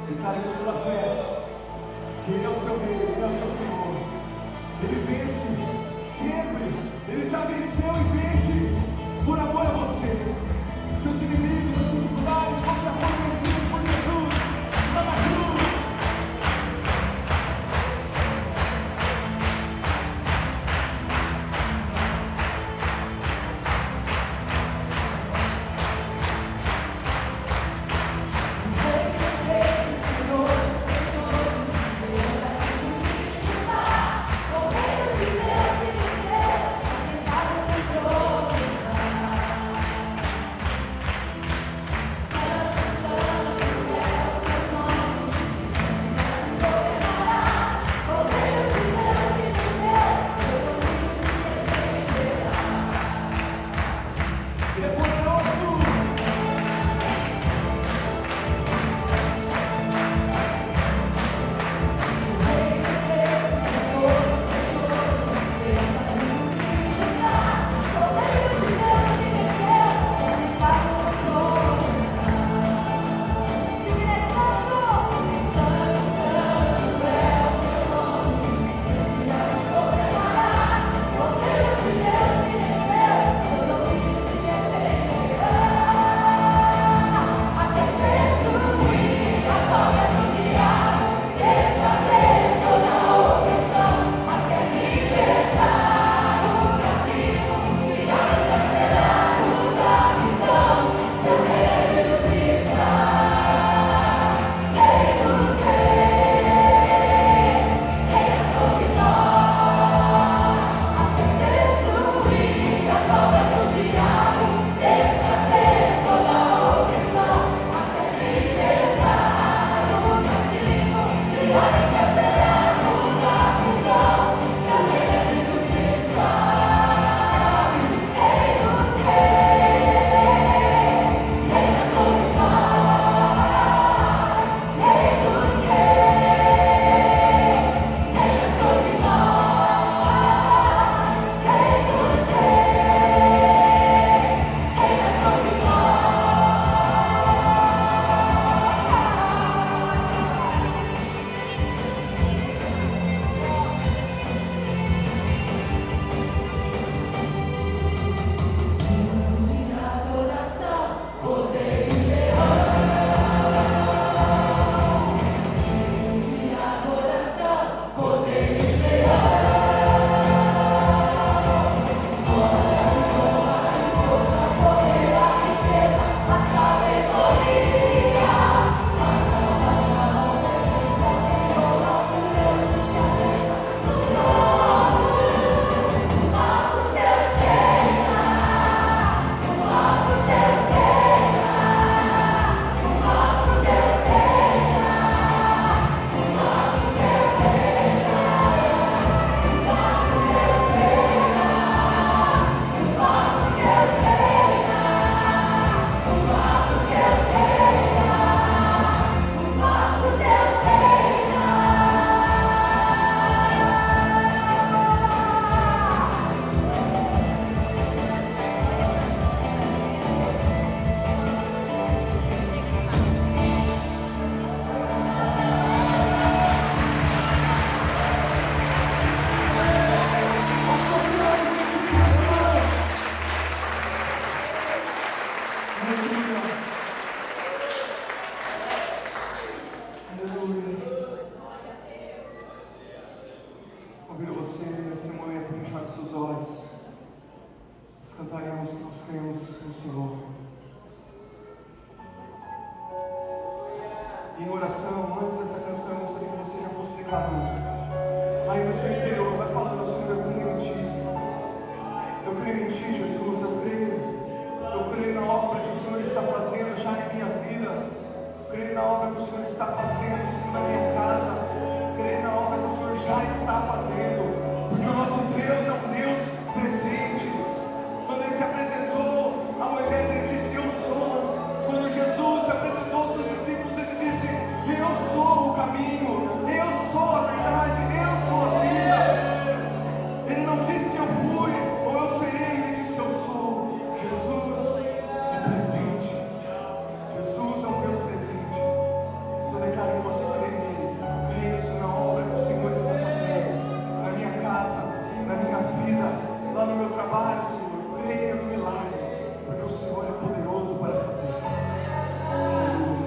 Declare com toda a fé que Ele é o seu Rei, Ele é o seu Senhor. Ele vence sempre. Ele já venceu e vence por amor a você. Seus inimigos, suas dificuldades, como já foram vencidos por Jesus lá na cruz. Convido você nesse momento a fechar os seus olhos. Nós cantaremos que nós cremos no Senhor. Em oração, antes dessa canção, eu gostaria que você já fosse declarando. Aí no seu interior, vai falando: Senhor, eu creio em Ti, Senhor. Eu creio em Ti, Jesus, eu creio na obra que o Senhor está fazendo já em minha vida. Eu creio na obra que o Senhor está fazendo, Senhor, na minha casa, creio na obra que o Senhor já está fazendo, porque o nosso Deus é um Deus presente. Quando Ele se apresentou a Moisés, Ele disse: eu sou. Quando Jesus se apresentou aos seus discípulos, Ele disse: eu sou o caminho, eu sou a verdade, eu sou a vida. Ele não disse eu fui ou eu serei, Ele disse eu sou. Jesus é presente. Jesus é um Deus presente. Então declaro que você crê nele. Creia na obra que o Senhor está fazendo na minha casa, na minha vida, lá no meu trabalho, Senhor. Creia no milagre, porque o Senhor é poderoso para fazer. Aleluia.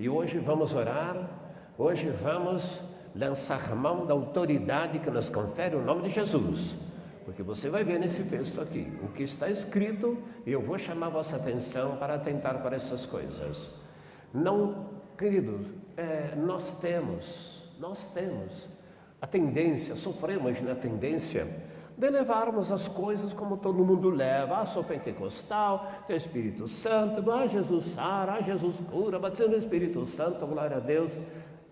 E hoje vamos orar, hoje vamos lançar mão da autoridade que nos confere o nome de Jesus. Porque você vai ver nesse texto aqui, o que está escrito, e eu vou chamar a vossa atenção para atentar para essas coisas. Não, querido, nós temos nós temos a tendência, sofremos na tendência de levarmos as coisas como todo mundo leva. Sou pentecostal, tem Espírito Santo, Jesus sara, Jesus cura, batismo no Espírito Santo, glória a Deus.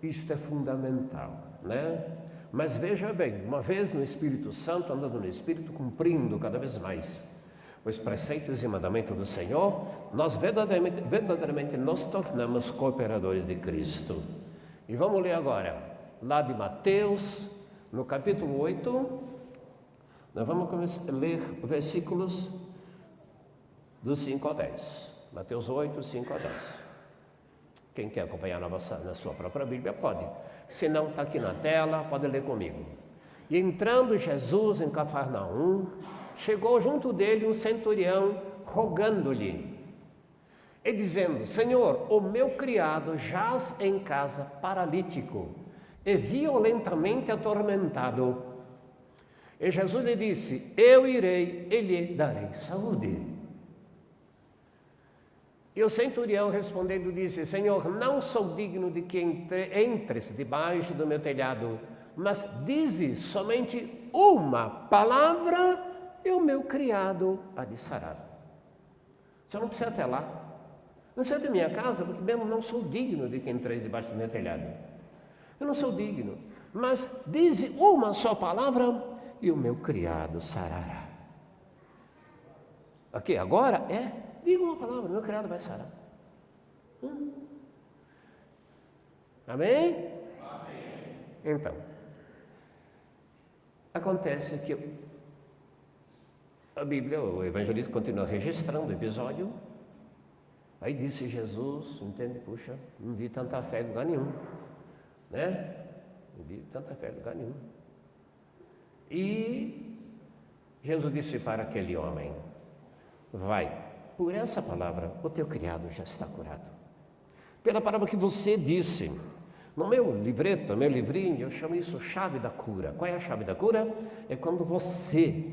Isto é fundamental, né? Mas veja bem, uma vez no Espírito Santo, andando no Espírito, cumprindo cada vez mais os preceitos e mandamentos do Senhor, nós verdadeiramente nos tornamos cooperadores de Cristo. E vamos ler agora, lá de Mateus, no capítulo 8, nós vamos ler versículos do 5 ao 10. Mateus 8, 5 a 10. Quem quer acompanhar na sua própria Bíblia, pode. Se não, está aqui na tela, pode ler comigo. E entrando Jesus em Cafarnaum, chegou junto dele um centurião, rogando-lhe, e dizendo: Senhor, o meu criado jaz em casa paralítico e violentamente atormentado. E Jesus lhe disse: eu irei e lhe darei saúde. E o centurião respondendo disse: Senhor, não sou digno de que entres debaixo do meu telhado, mas dize somente uma palavra e o meu criado há de sarar. Você não precisa até lá, não precisa ter minha casa, porque mesmo não sou digno de que entreis debaixo do meu telhado. Eu não sou digno, mas dize uma só palavra e o meu criado sarará. Aqui, agora diga uma palavra, meu criado vai sarar. Amém? Amém. Então, acontece que a Bíblia, o evangelista continua registrando o episódio. Aí disse Jesus, entende? Puxa, não vi tanta fé em lugar nenhum, né? Não vi tanta fé em lugar nenhum. E Jesus disse para aquele homem: vai, por essa palavra o teu criado já está curado. Pela palavra que você disse. No meu livreto, no meu livrinho, eu chamo isso chave da cura. Qual é a chave da cura? É quando você,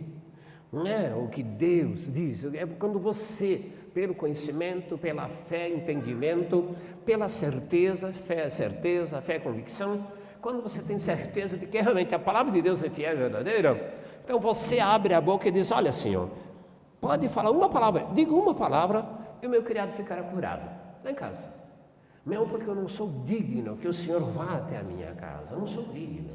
não é o que Deus diz, é quando você, pelo conhecimento, pela fé, entendimento, pela certeza, fé é certeza, fé é convicção, quando você tem certeza de que realmente a palavra de Deus é fiel e verdadeira, então você abre a boca e diz: olha, Senhor, pode falar uma palavra, diga uma palavra e o meu criado ficará curado, lá em casa. Mesmo porque eu não sou digno que o Senhor vá até a minha casa, eu não sou digno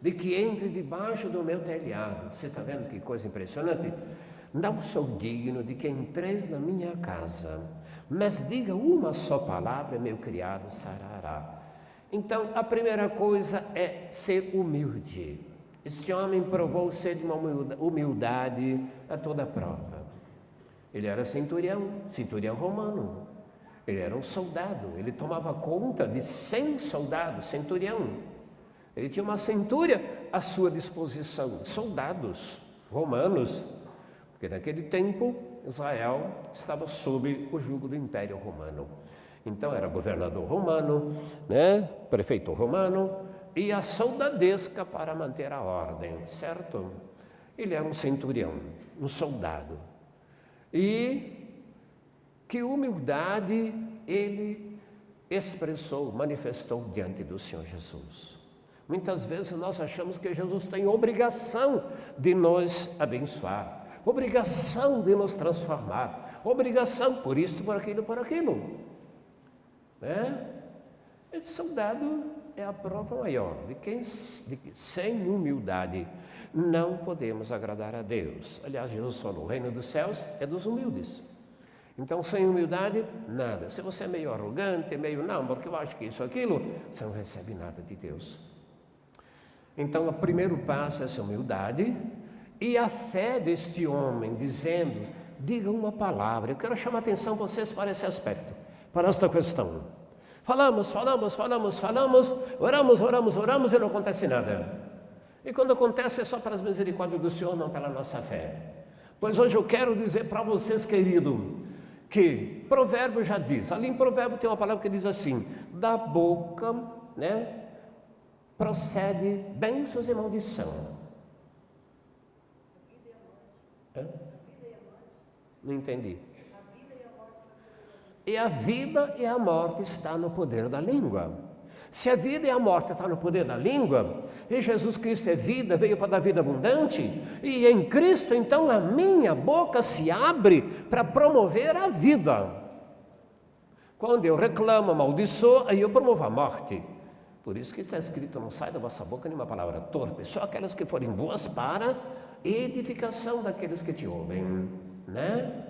de que entre debaixo do meu telhado. Você está vendo que coisa impressionante? Não sou digno de que entreis na minha casa, mas diga uma só palavra, meu criado sarará. Então, a primeira coisa é ser humilde. Este homem provou ser de uma humildade a toda prova. Ele era centurião romano. Ele era um soldado, ele tomava conta de 100 soldados, centurião. Ele tinha uma centúria à sua disposição, soldados romanos, porque naquele tempo Israel estava sob o jugo do Império Romano. Então era governador romano, né? Prefeito romano e a soldadesca para manter a ordem, certo? Ele era um centurião, um soldado. E que humildade ele expressou, manifestou diante do Senhor Jesus. Muitas vezes nós achamos que Jesus tem obrigação de nos abençoar, obrigação de nos transformar, obrigação por isto, por aquilo. Né? Esse soldado é a prova maior de que sem humildade não podemos agradar a Deus. Aliás, Jesus falou: o reino dos céus é dos humildes. Então, sem humildade, nada. Se você é meio arrogante, não, porque eu acho que isso, aquilo, você não recebe nada de Deus. Então, o primeiro passo é essa humildade e a fé deste homem, dizendo: diga uma palavra. Eu quero chamar a atenção de vocês para esse aspecto, para esta questão. Falamos, oramos e não acontece nada. E quando acontece é só para as misericórdias do Senhor, não pela nossa fé. Pois hoje eu quero dizer para vocês, querido, que Provérbio já diz, ali em Provérbio tem uma palavra que diz assim: da boca, né, procede bênçãos e maldição. Não entendi. E a vida e a morte está no poder da língua. Se a vida e a morte estão no poder da língua, e Jesus Cristo é vida, veio para dar vida abundante, e em Cristo, então, a minha boca se abre para promover a vida. Quando eu reclamo, amaldiçoo, aí eu promovo a morte. Por isso que está escrito, não sai da vossa boca nenhuma palavra torpe, só aquelas que forem boas para edificação daqueles que te ouvem, né?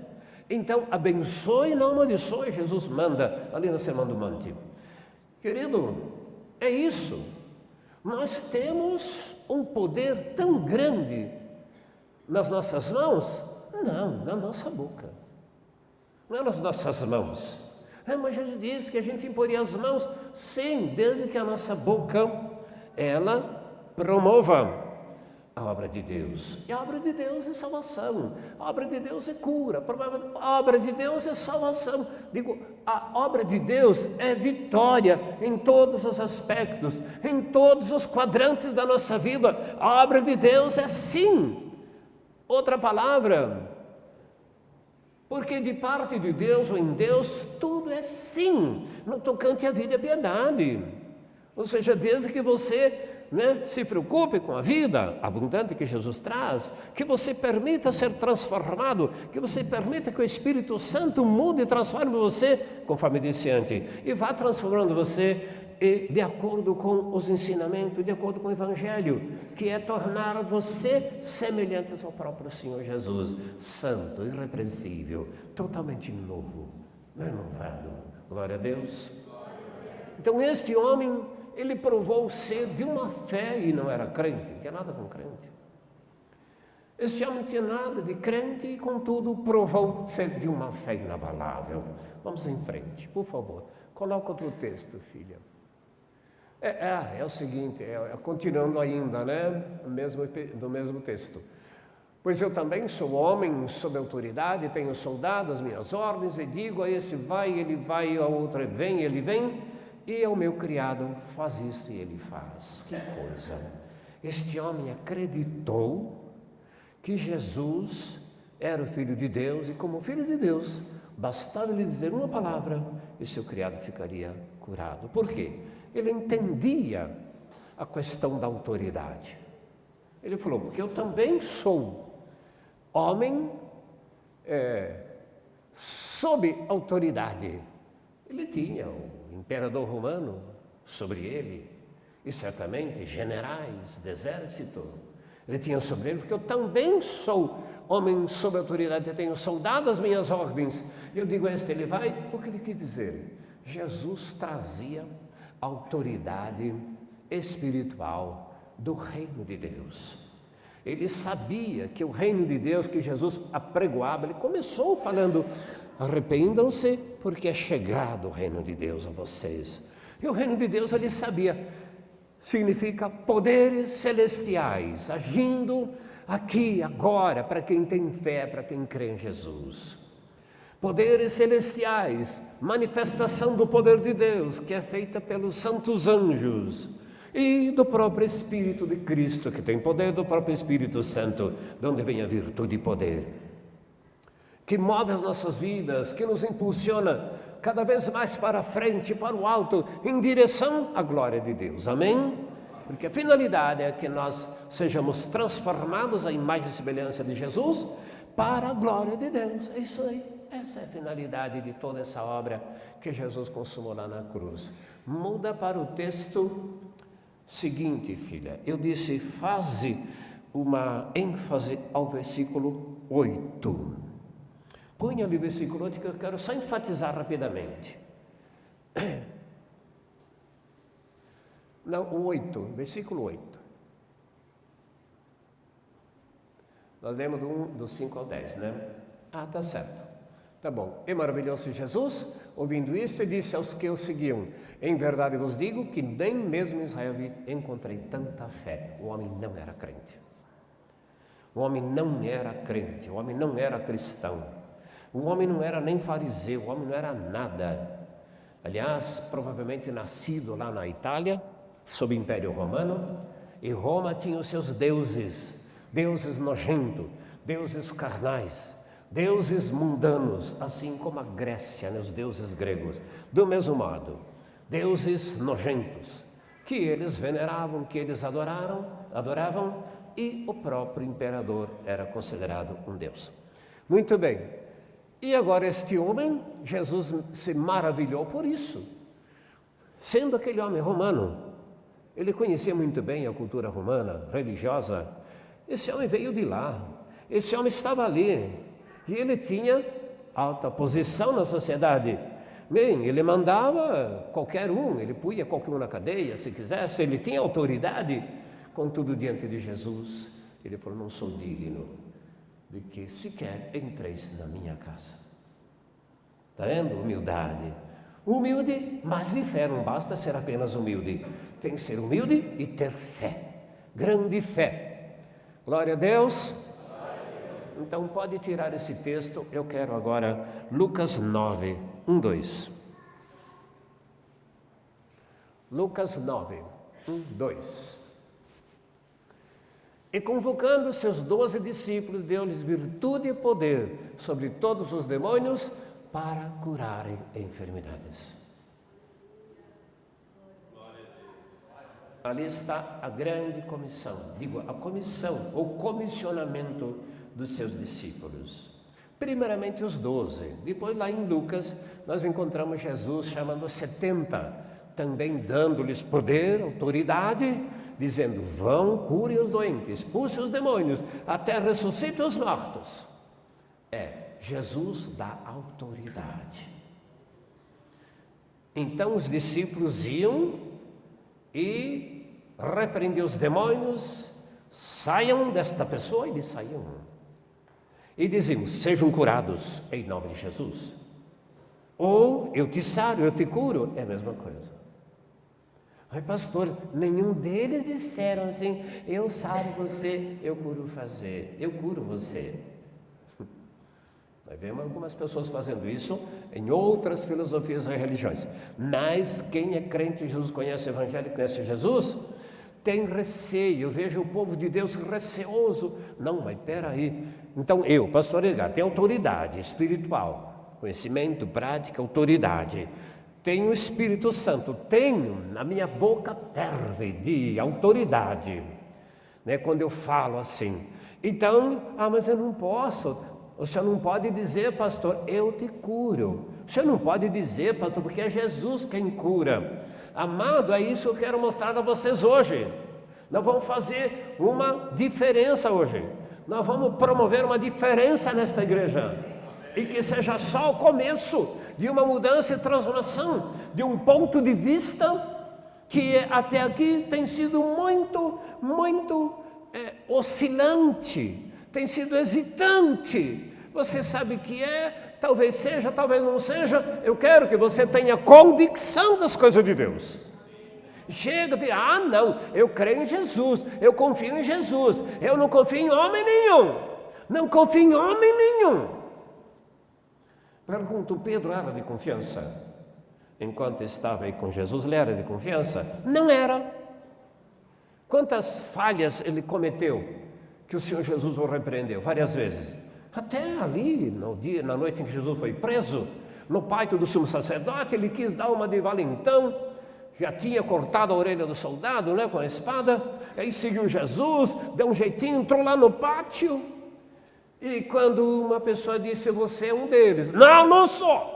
Então, abençoe e não amaldiçoe, Jesus manda ali no Sermão do Monte. Querido, é isso. Nós temos um poder tão grande nas nossas mãos? Não, na nossa boca. Não é nas nossas mãos. Mas Jesus disse que a gente imporia as mãos, sim, desde que a nossa boca, ela promova a obra de Deus. E a obra de Deus é salvação, a obra de Deus é cura, a obra de Deus é salvação. Digo, a obra de Deus é vitória em todos os aspectos, em todos os quadrantes da nossa vida. A obra de Deus é sim. Outra palavra, porque de parte de Deus ou em Deus, tudo é sim, no tocante à vida e à piedade. Ou seja, desde que você se preocupe com a vida abundante que Jesus traz, que você permita ser transformado, que você permita que o Espírito Santo mude e transforme você, conforme disse antes, e vá transformando você de acordo com os ensinamentos, de acordo com o Evangelho, que é tornar você semelhante ao próprio Senhor Jesus, santo, irrepreensível, totalmente novo, renovado. Glória a Deus. Então este homem, ele provou ser de uma fé e não era crente, não tinha nada com crente. Este homem não tinha nada de crente e, contudo, provou ser de uma fé inabalável. Vamos em frente, por favor. Coloca outro texto, filha. É o seguinte, continuando ainda, do mesmo texto. Pois eu também sou homem sob autoridade, tenho soldado às minhas ordens, e digo a esse vai, ele vai, a outro ele vem. E ao meu criado faz isto e ele faz. Que coisa! Este homem acreditou que Jesus era o Filho de Deus e, como Filho de Deus, bastava lhe dizer uma palavra e seu criado ficaria curado. Por quê? Ele entendia a questão da autoridade. Ele falou, porque eu também sou homem sob autoridade. Ele tinha o imperador romano sobre ele, e certamente generais de exército. Ele tinha sobre ele, porque eu também sou homem sob autoridade, eu tenho soldado às minhas ordens. Eu digo a este, ele vai, o que ele quis dizer? Jesus trazia autoridade espiritual do reino de Deus. Ele sabia que o reino de Deus que Jesus apregoava, ele começou falando, arrependam-se, porque é chegado o reino de Deus a vocês. E o reino de Deus, ele sabia, significa poderes celestiais, agindo aqui, agora, para quem tem fé, para quem crê em Jesus. Poderes celestiais, manifestação do poder de Deus, que é feita pelos santos anjos, e do próprio Espírito de Cristo, que tem poder do próprio Espírito Santo, de onde vem a virtude e poder, que move as nossas vidas, que nos impulsiona cada vez mais para frente, para o alto, em direção à glória de Deus. Amém? Porque a finalidade é que nós sejamos transformados à imagem e semelhança de Jesus para a glória de Deus. É isso aí. Essa é a finalidade de toda essa obra que Jesus consumou lá na cruz. Muda para o texto seguinte, filha. Eu disse, faze uma ênfase ao versículo 8. Põe ali o versículo 8 que eu quero só enfatizar rapidamente. Não, o 8, versículo 8. Nós lemos do 5 ao 10, né? Ah, tá certo. Tá bom. E maravilhou-se Jesus, ouvindo isto, e disse aos que o seguiam, em verdade vos digo que nem mesmo em Israel encontrei tanta fé. O homem não era crente. O homem não era crente, o homem não era cristão. O homem não era nem fariseu, o homem não era nada. Aliás, provavelmente nascido lá na Itália, sob o Império Romano, e Roma tinha os seus deuses, deuses nojentos, deuses carnais, deuses mundanos, assim como a Grécia, os deuses gregos. Do mesmo modo, deuses nojentos, que eles veneravam, que eles adoravam, e o próprio imperador era considerado um deus. Muito bem, e agora este homem, Jesus se maravilhou por isso, sendo aquele homem romano, ele conhecia muito bem a cultura romana, religiosa. Esse homem veio de lá, esse homem estava ali, e ele tinha alta posição na sociedade. Bem, ele mandava qualquer um, ele punha qualquer um na cadeia, se quisesse, ele tinha autoridade. Contudo, diante de Jesus, ele falou: não sou digno de que sequer entreis na minha casa. Está vendo? Humildade. Humilde, mas de fé, não basta ser apenas humilde. Tem que ser humilde e ter fé, grande fé. Glória a Deus. Então pode tirar esse texto, eu quero agora Lucas 9, 1, 2. Lucas 9, 1, 2. E convocando seus 12 discípulos, deu-lhes virtude e poder sobre todos os demônios para curarem enfermidades. Ali está a grande comissão, digo, a comissão, o comissionamento dos seus discípulos. Primeiramente os 12, depois lá em Lucas nós encontramos Jesus chamando 70, também dando-lhes poder, autoridade, dizendo: vão, curem os doentes, expulsem os demônios, até ressuscitem os mortos. Jesus dá autoridade. Então os discípulos iam e repreendiam os demônios: saiam desta pessoa, e eles saíam. E diziam: sejam curados em nome de Jesus. Ou eu te saro, eu te curo, é a mesma coisa. Mas pastor, nenhum deles disseram assim: eu saro você, eu curo você. Nós vemos algumas pessoas fazendo isso em outras filosofias e religiões. Mas quem é crente em Jesus, conhece o Evangelho, conhece Jesus, tem receio. Eu vejo o povo de Deus receoso. Não, mas peraí. Então eu, pastor Edgar, tenho autoridade espiritual, conhecimento, prática, autoridade. Tenho o Espírito Santo, tenho, na minha boca ferve de autoridade, né, quando eu falo assim. Então, mas eu não posso. O senhor não pode dizer, pastor, eu te curo. O senhor não pode dizer, pastor, porque é Jesus quem cura. Amado, é isso que eu quero mostrar a vocês hoje. Nós vamos fazer uma diferença hoje. Nós vamos promover uma diferença nesta igreja. E que seja só o começo de uma mudança e transformação, de um ponto de vista que até aqui tem sido muito oscilante, tem sido hesitante. Você sabe que talvez seja, talvez não seja. Eu quero que você tenha convicção das coisas de Deus. Chega de, não, eu creio em Jesus, eu confio em Jesus, eu não confio em homem nenhum. Não confio em homem nenhum. Pergunto, Pedro era de confiança? Enquanto estava aí com Jesus, ele era de confiança? Não era. Quantas falhas ele cometeu que o Senhor Jesus o repreendeu? Várias vezes. Até ali, na noite em que Jesus foi preso, no pátio do sumo sacerdote, ele quis dar uma de valentão, já tinha cortado a orelha do soldado, né, com a espada, aí seguiu Jesus, deu um jeitinho, entrou lá no pátio, e quando uma pessoa disse: você é um deles. Não sou.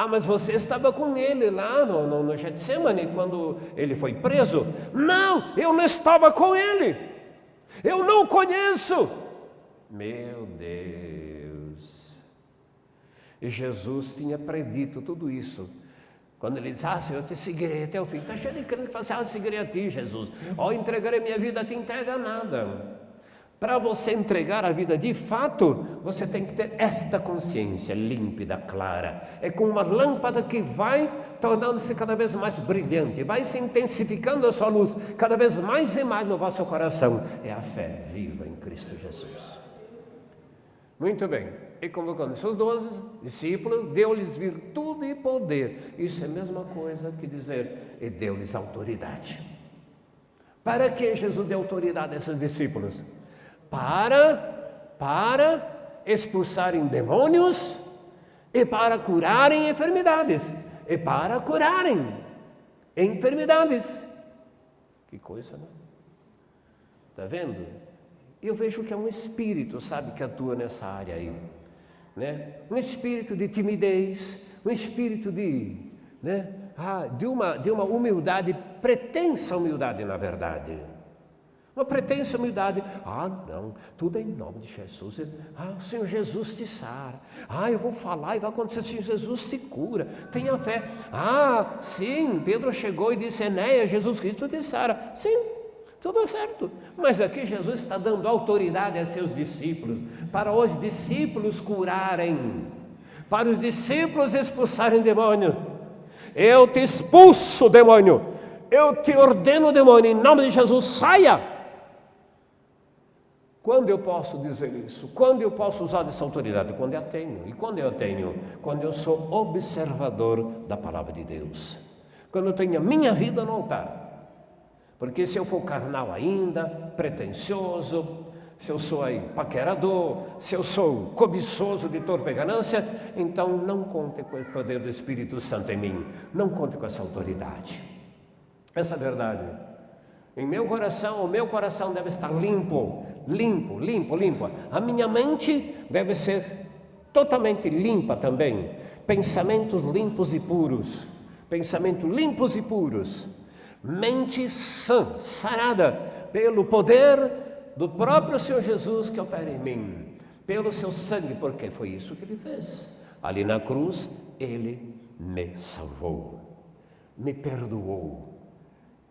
Mas você estava com ele lá no Getsemane, quando ele foi preso. Não, eu não estava com ele, eu não o conheço. Meu Deus. E Jesus tinha predito tudo isso. Quando ele disse: Senhor, eu te seguirei até o fim. Está cheio de crente que fala: eu seguirei a ti, Jesus. Entregarei minha vida, te entrega nada. Para você entregar a vida de fato, você tem que ter esta consciência límpida, clara. É como uma lâmpada que vai tornando-se cada vez mais brilhante, vai se intensificando a sua luz cada vez mais e mais no vosso coração. É a fé viva em Cristo Jesus. Muito bem. E convocando seus 12 discípulos, deu-lhes virtude e poder. Isso é a mesma coisa que dizer: e deu-lhes autoridade. Para que Jesus deu autoridade a esses discípulos? Para expulsarem demônios e para curarem enfermidades. e para curarem enfermidades. Que coisa, né? Está vendo? Eu vejo que é um espírito, sabe, que atua nessa área aí, né? Um espírito de timidez, um espírito de, né? De uma humildade, pretensa humildade, na verdade. Uma pretensa humildade. Não, tudo é em nome de Jesus. O Senhor Jesus te sara. Eu vou falar e vai acontecer, o Senhor Jesus te cura. Tenha fé. Sim, Pedro chegou e disse, Enéas, Jesus Cristo te sara. Sim, tudo certo. Mas aqui Jesus está dando autoridade a seus discípulos, para os discípulos curarem, para os discípulos expulsarem demônio. Eu te expulso, demônio. Eu te ordeno, demônio, em nome de Jesus, saia. Quando eu posso dizer isso? Quando eu posso usar essa autoridade? Quando eu tenho. E quando eu tenho? Quando eu sou observador da palavra de Deus. Quando eu tenho a minha vida no altar. Porque se eu for carnal ainda, pretensioso, se eu sou aí paquerador, se eu sou cobiçoso de torpe ganância, então não conte com o poder do Espírito Santo em mim. Não conte com essa autoridade. Essa é a verdade. Em meu coração, o meu coração deve estar limpo. A minha mente deve ser totalmente limpa também. Pensamentos limpos e puros. Mente sã, sarada, pelo poder do próprio Senhor Jesus que opera em mim. Pelo seu sangue, porque foi isso que Ele fez. Ali na cruz, Ele me salvou. Me perdoou.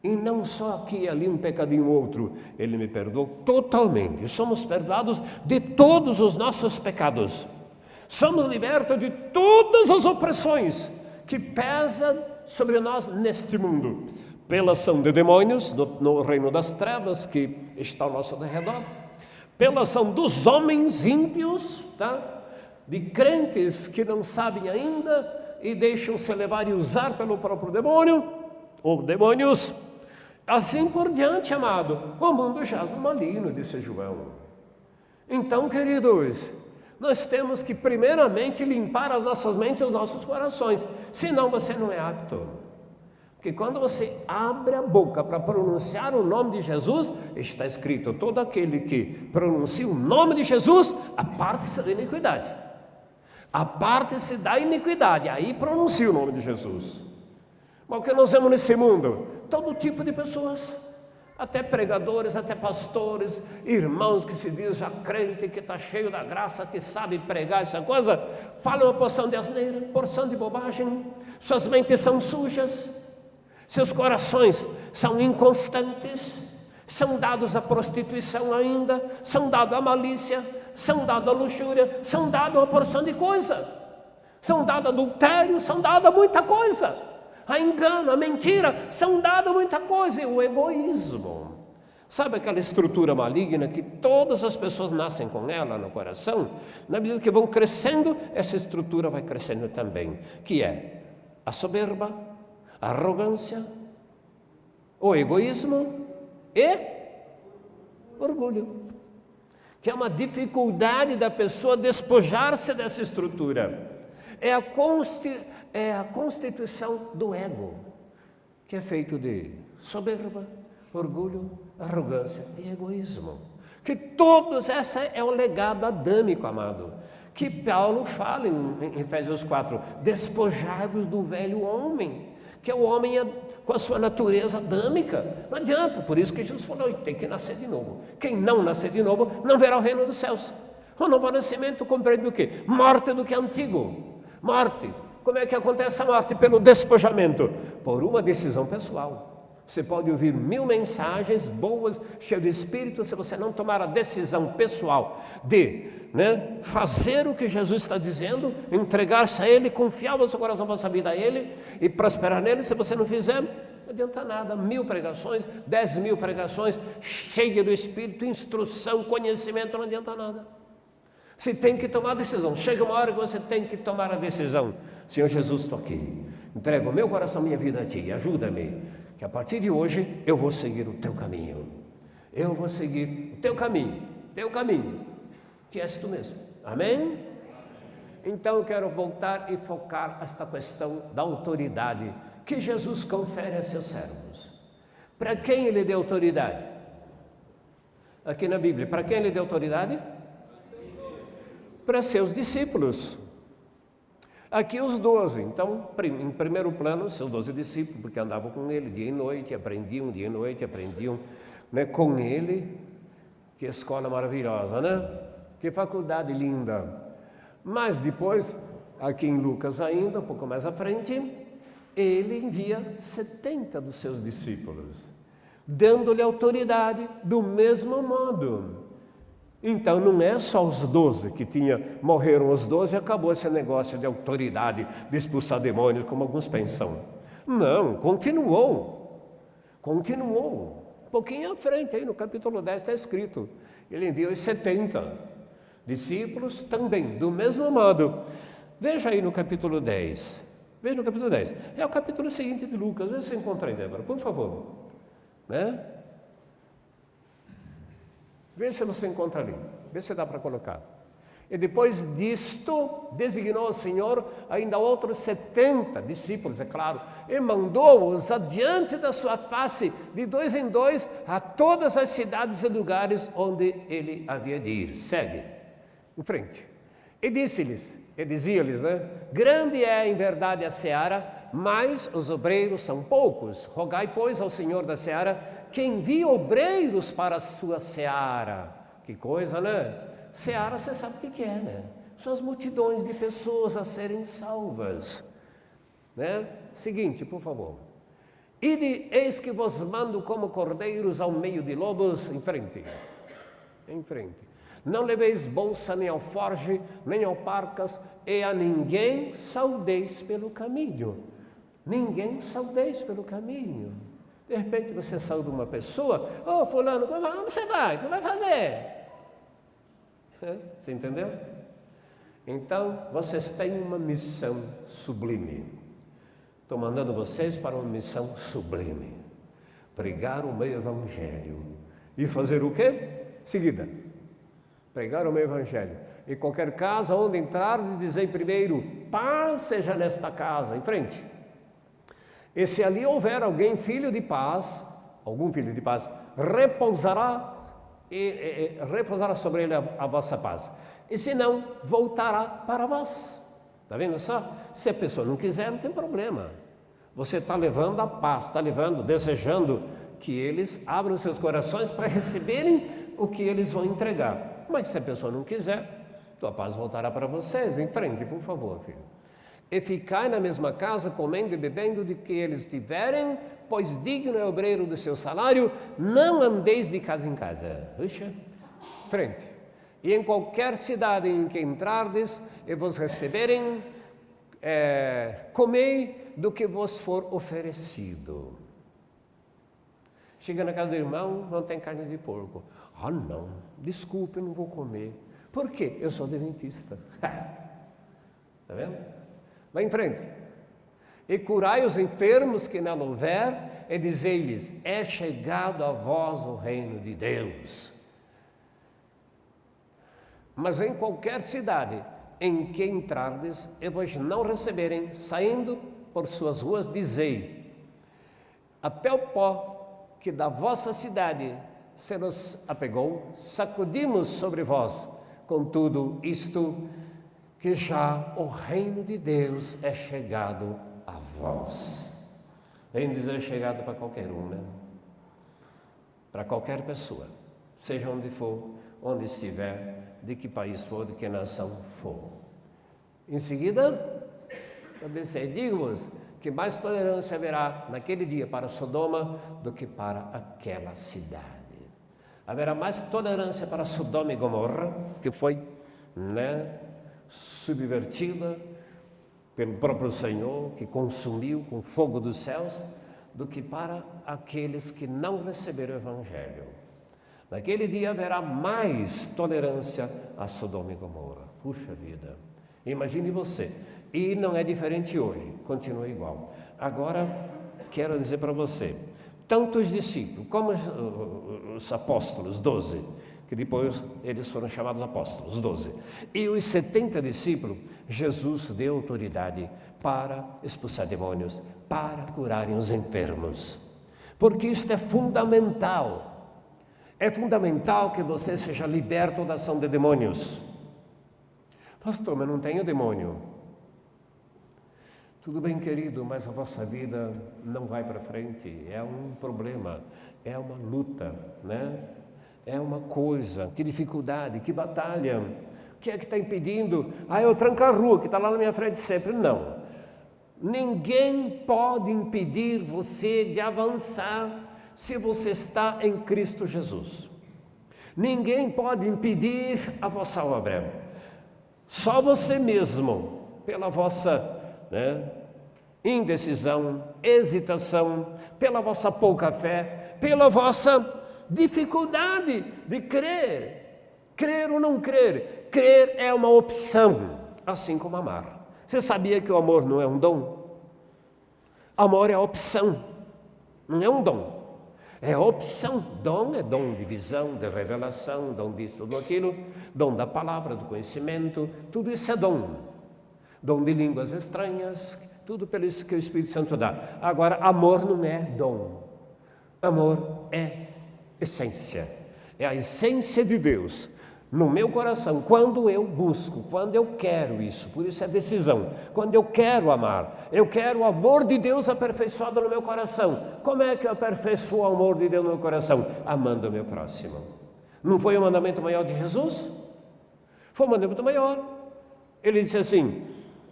E não só aqui e ali um pecadinho ou outro, Ele me perdoou totalmente. Somos perdoados de todos os nossos pecados. Somos libertos de todas as opressões que pesam sobre nós neste mundo. Pela ação de demônios no reino das trevas que está ao nosso redor. Pela ação dos homens ímpios, de crentes que não sabem ainda e deixam-se levar e usar pelo próprio demônio, ou demônios. Assim por diante, amado, o mundo jaz no maligno, disse João. Então, queridos, nós temos que primeiramente limpar as nossas mentes e os nossos corações, senão você não é apto. Porque quando você abre a boca para pronunciar o nome de Jesus, está escrito, todo aquele que pronuncia o nome de Jesus, aparte-se da iniquidade. Aparte-se da iniquidade, aí pronuncia o nome de Jesus. Mas o que nós vemos nesse mundo? Todo tipo de pessoas, até pregadores, até pastores, irmãos que se diz já crente, que está cheio da graça, que sabe pregar essa coisa, falam uma porção de asneira, porção de bobagem, suas mentes são sujas, seus corações são inconstantes, são dados à prostituição ainda, são dados à malícia, são dados à luxúria, são dados a uma porção de coisa, são dados a adultério, são dados a muita coisa. A engano, a mentira, são dadas muita coisa, e o egoísmo. Sabe aquela estrutura maligna que todas as pessoas nascem com ela no coração? Na medida que vão crescendo, essa estrutura vai crescendo também, que é a soberba, a arrogância, o egoísmo e orgulho. Que é uma dificuldade da pessoa despojar-se dessa estrutura. É a constituição do ego, que é feito de soberba, orgulho, arrogância e egoísmo. Que todos, esse é o legado adâmico, amado, que Paulo fala em Efésios 4, despojai-vos do velho homem, que é o homem com a sua natureza adâmica. Não adianta, por isso que Jesus falou, tem que nascer de novo. Quem não nascer de novo, não verá o reino dos céus. O novo nascimento compreende o quê? Morte do que é antigo. Morte. Como é que acontece a morte? Pelo despojamento. Por uma decisão pessoal. Você pode ouvir 1000 mensagens boas, cheias de espírito, se você não tomar a decisão pessoal de fazer o que Jesus está dizendo, entregar-se a Ele, confiar o seu coração para essa vida a Ele e prosperar nele. Se você não fizer, não adianta nada. 1000 pregações, 10.000 pregações, cheia do Espírito, instrução, conhecimento, não adianta nada. Você tem que tomar a decisão. Chega uma hora que você tem que tomar a decisão. Senhor Jesus, estou aqui. Entrego o meu coração, minha vida a Ti. Ajuda-me, que a partir de hoje eu vou seguir o Teu caminho. Eu vou seguir o Teu caminho, que és Tu mesmo. Amém? Então eu quero voltar e focar esta questão da autoridade que Jesus confere a seus servos. Para quem ele deu autoridade? Aqui na Bíblia, para quem ele deu autoridade? Para seus discípulos. Aqui os 12, então, em primeiro plano, seus 12 discípulos, porque andavam com ele dia e noite, aprendiam dia e noite, aprendiam, né, com ele. Que escola maravilhosa, né? Que faculdade linda. Mas depois, aqui em Lucas ainda, um pouco mais à frente, ele envia 70 dos seus discípulos, dando-lhe autoridade do mesmo modo. Então não é só os 12 que morreram os 12 e acabou esse negócio de autoridade, de expulsar demônios, como alguns pensam. Não, continuou. Um pouquinho à frente, aí no capítulo 10 está escrito, ele enviou os 70 discípulos também, do mesmo modo. Veja aí no capítulo 10. Veja no capítulo 10. É o capítulo seguinte de Lucas. Vê se você encontra aí, Débora, por favor. Né? Veja se você encontra ali. Vê se dá para colocar. E depois disto, designou o Senhor ainda outros 70 discípulos, é claro, e mandou-os adiante da sua face, de 2 em 2, a todas as cidades e lugares onde ele havia de ir. Segue, em frente. E dizia-lhes, né? Grande é em verdade a seara, mas os obreiros são poucos. Rogai, pois, ao Senhor da seara, que envie obreiros para a sua seara. Que coisa, né? Seara, você sabe o que é, né? São as multidões de pessoas a serem salvas. Né? Seguinte, por favor. Ide, eis que vos mando como cordeiros ao meio de lobos. Em frente. Não leveis bolsa, nem alforge, nem alparcas, e a ninguém saudeis pelo caminho. De repente você saúda uma pessoa, fulano, onde você vai? O que vai fazer? Você entendeu? Então, vocês têm uma missão sublime. Estou mandando vocês para uma missão sublime. Pregar o meu evangelho. E fazer o quê? Seguida. Pregar o meu evangelho. E qualquer casa onde entrar, dizei primeiro, paz seja nesta casa. Em frente. E se ali houver algum filho de paz, repousará sobre ele a vossa paz. E se não, voltará para vós. Está vendo só? Se a pessoa não quiser, não tem problema. Você está levando a paz, desejando que eles abram seus corações para receberem o que eles vão entregar. Mas se a pessoa não quiser, tua paz voltará para vocês. Em frente, por favor, filho. E ficai na mesma casa, comendo e bebendo de que eles tiverem, pois digno é o obreiro do seu salário, não andeis de casa em casa. Puxa, frente. E em qualquer cidade em que entrardes e vos receberem, comei do que vos for oferecido. Chega na casa do irmão, não tem carne de porco. Ah, não, desculpe, não vou comer. Por quê? Eu sou adventista. Está vendo? Vai em frente. E curai os enfermos que nela houver, e dizei-lhes, é chegado a vós o reino de Deus. Mas em qualquer cidade em que entrardes, e vos não receberem, saindo por suas ruas, dizei, até o pó que da vossa cidade se nos apegou, sacudimos sobre vós. Contudo, isto, que já o reino de Deus é chegado a vós. Reino de Deus é chegado para qualquer um, né? Para qualquer pessoa, seja onde for, onde estiver, de que país for, de que nação for. Em seguida, digo-vos que mais tolerância haverá naquele dia para Sodoma do que para aquela cidade. Haverá mais tolerância para Sodoma e Gomorra, que foi, subvertida pelo próprio Senhor, que consumiu com fogo dos céus, do que para aqueles que não receberam o Evangelho. Naquele dia haverá mais tolerância a Sodoma e Gomorra. Puxa vida, imagine você. E não é diferente hoje, continua igual. Agora, quero dizer para você, tanto os discípulos como os apóstolos, 12, que depois eles foram chamados apóstolos, 12. E os 70 discípulos, Jesus deu autoridade para expulsar demônios, para curarem os enfermos. Porque isto é fundamental. É fundamental que você seja liberto da ação de demônios. Pastor, mas não tenho demônio. Tudo bem, querido, mas a vossa vida não vai para frente. É um problema, é uma luta, né? É uma coisa, que dificuldade, que batalha. O que é que está impedindo? Eu tranco a rua, que está lá na minha frente sempre. Não. Ninguém pode impedir você de avançar se você está em Cristo Jesus. Ninguém pode impedir a vossa obra. Só você mesmo, pela vossa indecisão, hesitação, pela vossa pouca fé, pela vossa dificuldade de crer ou não crer. Crer é uma opção, assim como amar. Você sabia que o amor não é um dom? Amor é opção, não é um dom. É opção. Dom é dom de visão, de revelação, dom disso, tudo aquilo, dom da palavra, do conhecimento, tudo isso é dom. Dom de línguas estranhas, tudo pelo isso que o Espírito Santo dá. Agora, amor não é dom. Amor é essência. É a essência de Deus no meu coração, quando eu busco, quando eu quero isso. Por isso é decisão. Quando eu quero amar, eu quero o amor de Deus aperfeiçoado no meu coração. Como é que eu aperfeiçoo o amor de Deus no meu coração? Amando o meu próximo. Não foi o mandamento maior de Jesus? Foi o mandamento maior. Ele disse assim: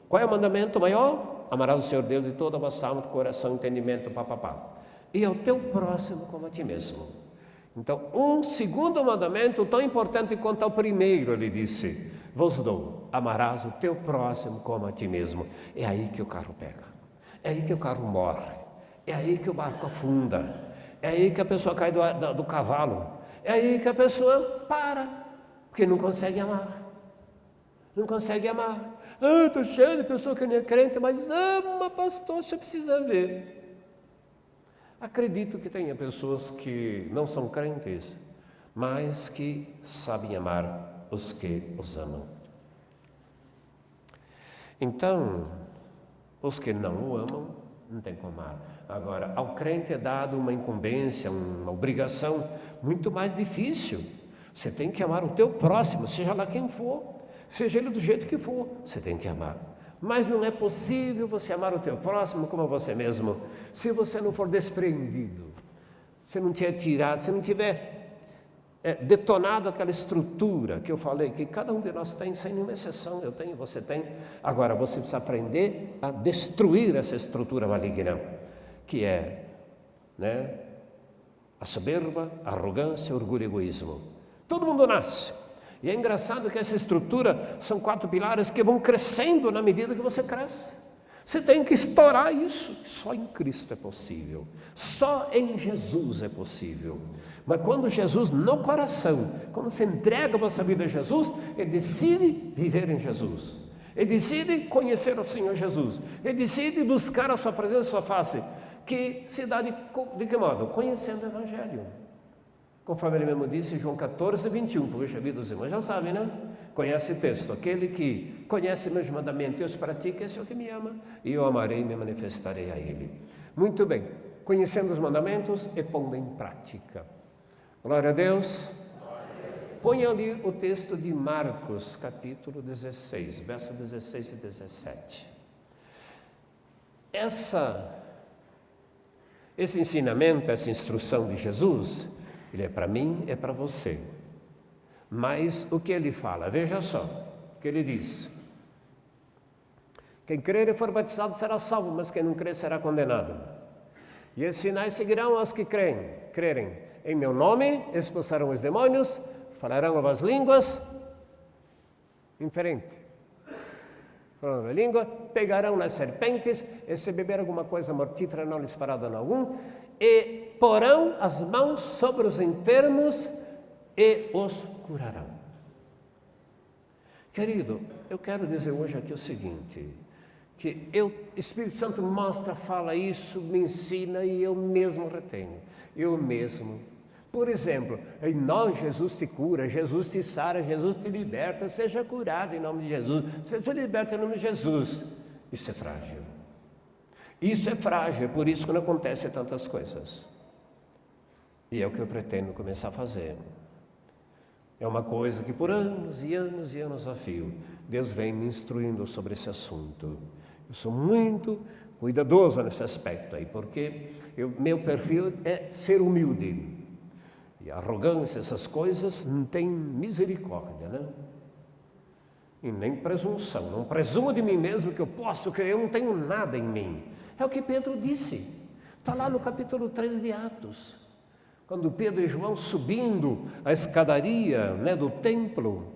qual é o mandamento maior? Amarás o Senhor Deus de toda a vossa alma, coração, entendimento, papapá. E ao teu próximo como a ti mesmo. Então, um segundo mandamento tão importante quanto ao primeiro, ele disse: vos dou, amarás o teu próximo como a ti mesmo. É aí que o carro pega, é aí que o carro morre, é aí que o barco afunda, é aí que a pessoa cai do cavalo, é aí que a pessoa para, porque não consegue amar, não consegue amar. Estou cheio de pessoa que nem é crente, mas ama, pastor, você precisa ver. Acredito que tenha pessoas que não são crentes, mas que sabem amar os que os amam. Então, os que não o amam, não tem como amar. Agora, ao crente é dado uma incumbência, uma obrigação muito mais difícil. Você tem que amar o teu próximo, seja lá quem for, seja ele do jeito que for, você tem que amar. Mas não é possível você amar o teu próximo como a você mesmo, se você não for despreendido, se não tiver tirado, se não tiver detonado aquela estrutura que eu falei, que cada um de nós tem, sem nenhuma exceção, eu tenho, você tem. Agora, você precisa aprender a destruir essa estrutura maligna, que é a soberba, a arrogância, orgulho e egoísmo. Todo mundo nasce. E é engraçado que essa estrutura são 4 pilares que vão crescendo na medida que você cresce. Você tem que estourar isso. Só em Cristo é possível. Só em Jesus é possível. Mas quando Jesus, no coração, quando você entrega a vossa vida a Jesus, ele decide viver em Jesus. Ele decide conhecer o Senhor Jesus. Ele decide buscar a sua presença, a sua face. Que se dá de que modo? Conhecendo o Evangelho. Conforme ele mesmo disse, João 14, 21, puxa vida, os irmãos já sabem, né? Conhece o texto: aquele que conhece meus mandamentos e os pratica, esse é o que me ama, e eu amarei e me manifestarei a ele. Muito bem, conhecendo os mandamentos e pondo em prática. Glória a Deus. Põe ali o texto de Marcos, capítulo 16, verso 16 e 17. Esse ensinamento, essa instrução de Jesus, ele é para mim, é para você. Mas o que ele fala? Veja só o que ele diz: quem crer e for batizado será salvo, mas quem não crer será condenado. E esses sinais seguirão aos que crerem. Em meu nome expulsarão os demônios, falarão novas línguas, diferente. Falarão nova língua, pegarão nas serpentes, e se beber alguma coisa mortífera não lhes fará dano algum, e porão as mãos sobre os enfermos e os curarão. Querido, eu quero dizer hoje aqui o seguinte, que Espírito Santo mostra, fala isso, me ensina e eu mesmo retenho. Eu mesmo Por exemplo, em nome de Jesus te cura, Jesus te sara, Jesus te liberta, seja curado em nome de Jesus, seja liberto em nome de Jesus. Isso é frágil. Isso é frágil, é por isso que não acontecem tantas coisas. E é o que eu pretendo começar a fazer. É uma coisa que por anos e anos e anos a fio, Deus vem me instruindo sobre esse assunto. Eu sou muito cuidadoso nesse aspecto aí, porque meu perfil é ser humilde. E arrogância, essas coisas, não tem misericórdia, né? E nem presunção. Não presumo de mim mesmo que eu posso, que eu não tenho nada em mim. É o que Pedro disse. Está lá no capítulo 3 de Atos. Quando Pedro e João subindo a escadaria, né, do templo.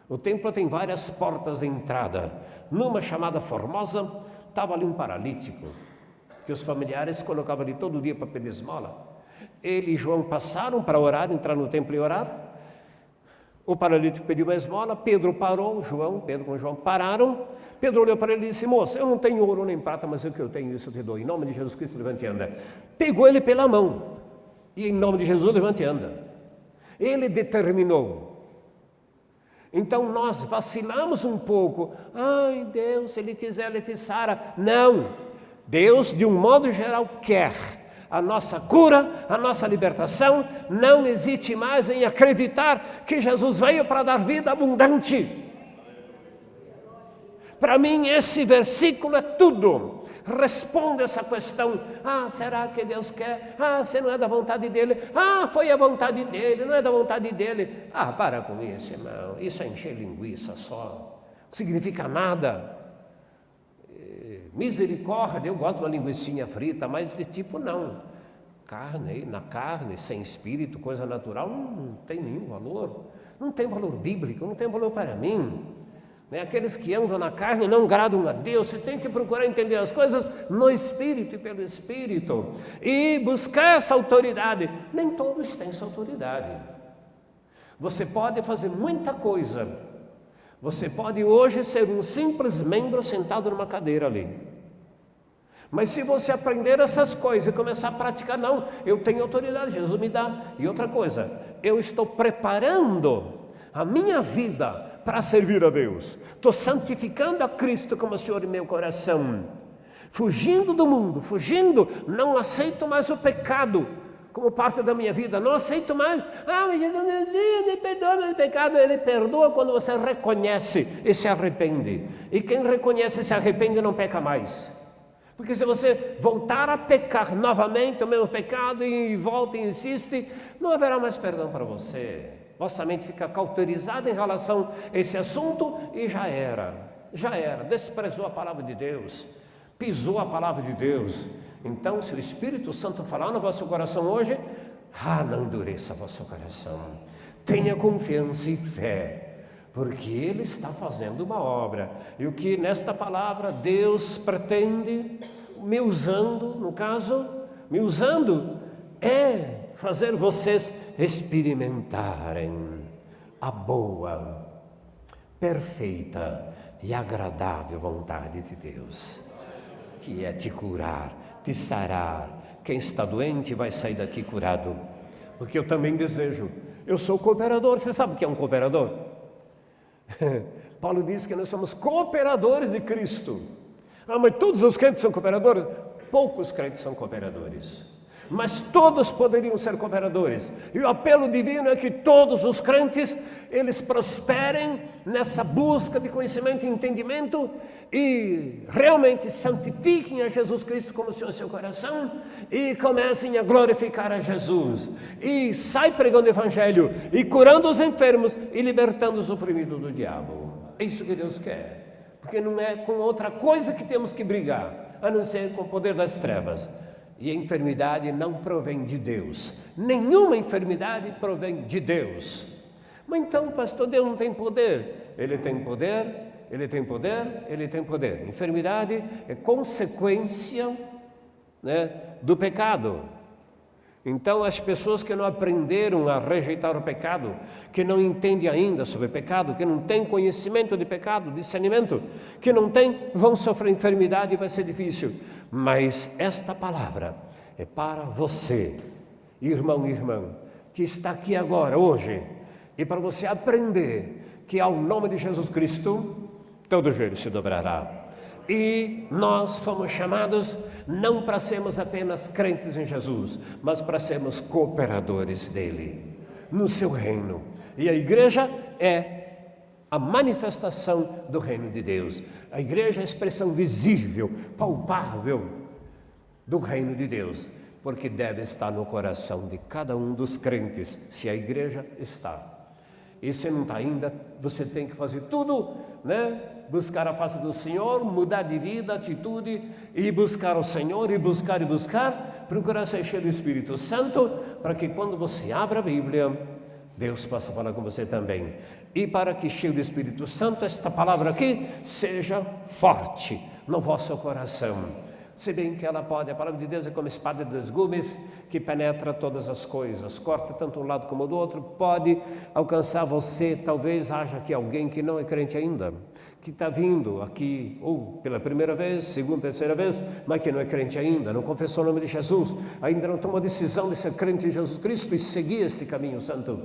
O templo tem várias portas de entrada. Numa chamada Formosa, estava ali um paralítico, que os familiares colocavam ali todo dia para pedir esmola. Ele e João passaram para orar, entrar no templo e orar. O paralítico pediu uma esmola, Pedro parou, Pedro com João pararam. Pedro olhou para ele e disse: moça, eu não tenho ouro nem prata, mas o que eu tenho, isso eu te dou. Em nome de Jesus Cristo, levante e anda. Pegou ele pela mão e em nome de Jesus, levante e anda. Ele determinou. Então nós vacilamos um pouco. Ai Deus, se Ele quiser, Ele te sara. Não, Deus de um modo geral quer a nossa cura, a nossa libertação. Não hesite mais em acreditar que Jesus veio para dar vida abundante. Para mim esse versículo é tudo. Responde essa questão: ah, será que Deus quer? Ah, se não é da vontade dele? Ah, foi a vontade dele, não é da vontade dele. Ah, para com isso, irmão, isso é encher linguiça só, não significa nada. Misericórdia, eu gosto de uma linguicinha frita, mas esse tipo não. Na carne, sem espírito, coisa natural, não tem nenhum valor. Não tem valor bíblico, não tem valor para mim. Aqueles que andam na carne não agradam a Deus. Você tem que procurar entender as coisas no Espírito e pelo Espírito e buscar essa autoridade. Nem todos têm essa autoridade. Você pode fazer muita coisa. Você pode hoje ser um simples membro sentado numa cadeira ali. Mas se você aprender essas coisas e começar a praticar, não, eu tenho autoridade, Jesus me dá. E outra coisa, eu estou preparando a minha vida para servir a Deus. Estou santificando a Cristo como Senhor em meu coração. Fugindo do mundo, não aceito mais o pecado como parte da minha vida. Não aceito mais. Ah, mas Jesus me perdoa meu pecado. Ele perdoa quando você reconhece e se arrepende. E quem reconhece e se arrepende não peca mais. Porque se você voltar a pecar novamente o mesmo pecado e volta e insiste, não haverá mais perdão para você. Vossa mente fica cauterizada em relação a esse assunto e já era, desprezou a palavra de Deus, pisou a palavra de Deus. Então, se o Espírito Santo falar no vosso coração hoje, não endureça vosso coração, tenha confiança e fé, porque Ele está fazendo uma obra. E o que nesta palavra Deus pretende, me usando é fazer vocês experimentarem a boa, perfeita e agradável vontade de Deus, que é te curar, te sarar. Quem está doente vai sair daqui curado, porque eu também desejo. Eu sou cooperador. Você sabe o que é um cooperador? Paulo diz que nós somos cooperadores de Cristo. Mas todos os crentes são cooperadores? Poucos crentes são cooperadores, mas todos poderiam ser cooperadores. E o apelo divino é que todos os crentes, eles prosperem nessa busca de conhecimento e entendimento e realmente santifiquem a Jesus Cristo como Senhor em seu coração e comecem a glorificar a Jesus. E sai pregando o Evangelho e curando os enfermos e libertando os oprimidos do diabo. É isso que Deus quer, porque não é com outra coisa que temos que brigar, a não ser com o poder das trevas. E a enfermidade não provém de Deus. Nenhuma enfermidade provém de Deus. Mas então, pastor, Deus não tem poder? Ele tem poder, Ele tem poder, Ele tem poder. Enfermidade é consequência, do pecado. Então, as pessoas que não aprenderam a rejeitar o pecado, que não entendem ainda sobre pecado, que não têm conhecimento de pecado, discernimento, que não têm, vão sofrer enfermidade e vai ser difícil. Mas esta palavra é para você, irmão e irmã, que está aqui agora, hoje, e para você aprender que ao nome de Jesus Cristo, todo joelho se dobrará. E nós fomos chamados não para sermos apenas crentes em Jesus, mas para sermos cooperadores dele, no seu reino. E a igreja é a manifestação do reino de Deus. A igreja é a expressão visível, palpável do reino de Deus, porque deve estar no coração de cada um dos crentes, se a igreja está. E se não está ainda, você tem que fazer tudo, né? Buscar a face do Senhor, mudar de vida, atitude, e buscar o Senhor, e buscar, procurar ser cheio do Espírito Santo, para que quando você abra a Bíblia, Deus possa falar com você também. E para que cheio do Espírito Santo, esta palavra aqui seja forte no vosso coração. Se bem que ela pode, a palavra de Deus é como espada de dois gumes, que penetra todas as coisas, corta tanto um lado como do outro, pode alcançar você. Talvez haja aqui alguém que não é crente ainda, que está vindo aqui, ou pela primeira vez, segunda, terceira vez, mas que não é crente ainda, não confessou o nome de Jesus, ainda não tomou a decisão de ser crente em Jesus Cristo e seguir este caminho santo.